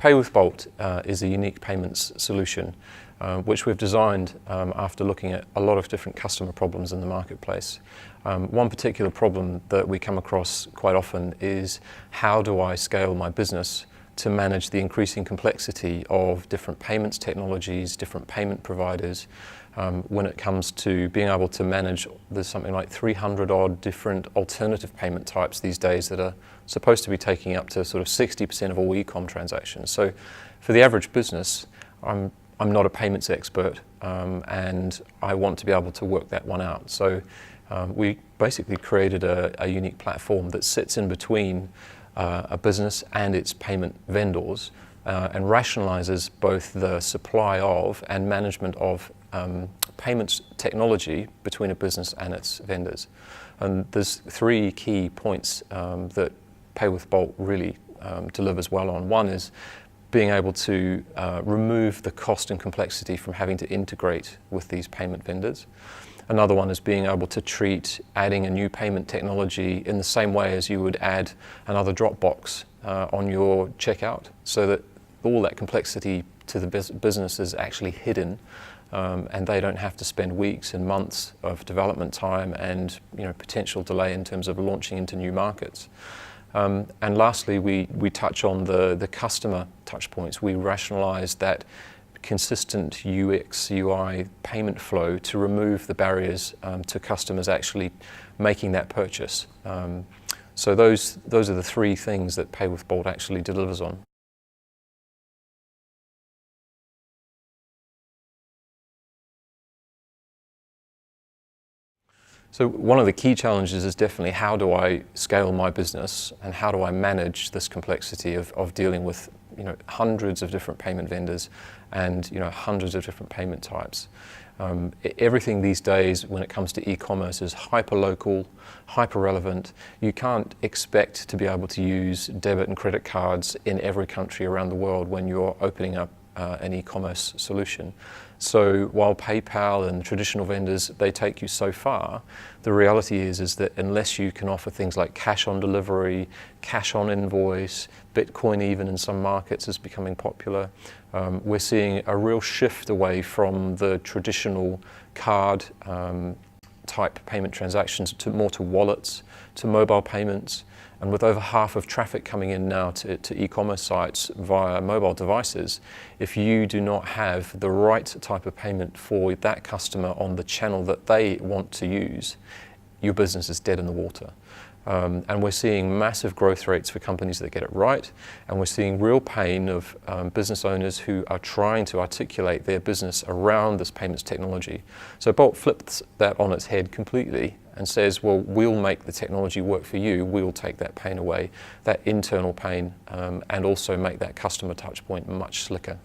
Pay with Bolt is a unique payments solution which we've designed after looking at a lot of different customer problems in the marketplace. One particular problem that we come across quite often is, how do I scale my business to manage the increasing complexity of different payments technologies, different payment providers, when it comes to being able to manage, there's something like 300 odd different alternative payment types these days that are supposed to be taking up to sort of 60% of all e-com transactions. So for the average business, I'm not a payments expert, and I want to be able to work that one out. So we basically created a unique platform that sits in between a business and its payment vendors and rationalizes both the supply of and management of payments technology between a business and its vendors. And there's three key points that Pay with Bolt really delivers well on. One is being able to remove the cost and complexity from having to integrate with these payment vendors. Another one is being able to treat adding a new payment technology in the same way as you would add another drop box on your checkout, so that all that complexity to the business is actually hidden, and they don't have to spend weeks and months of development time and potential delay in terms of launching into new markets. And lastly, we touch on the customer touch points. We rationalize that consistent UX, UI payment flow to remove the barriers to customers actually making that purchase. So those are the three things that Pay with Bolt actually delivers on. So one of the key challenges is definitely, how do I scale my business and how do I manage this complexity of dealing with hundreds of different payment vendors and hundreds of different payment types. Everything these days when it comes to e-commerce is hyper-local, hyper-relevant. You can't expect to be able to use debit and credit cards in every country around the world when you're opening up an e-commerce solution. So while PayPal and traditional vendors, they take you so far, the reality is that unless you can offer things like cash on delivery, cash on invoice, Bitcoin even in some markets is becoming popular, we're seeing a real shift away from the traditional card type payment transactions to more to wallets, to mobile payments. And with over half of traffic coming in now to e-commerce sites via mobile devices, if you do not have the right type of payment for that customer on the channel that they want to use, your business is dead in the water. And we're seeing massive growth rates for companies that get it right, and we're seeing real pain of business owners who are trying to articulate their business around this payments technology. So Bolt flips that on its head completely and says, well, we'll make the technology work for you, we'll take that pain away, that internal pain, and also make that customer touch point much slicker.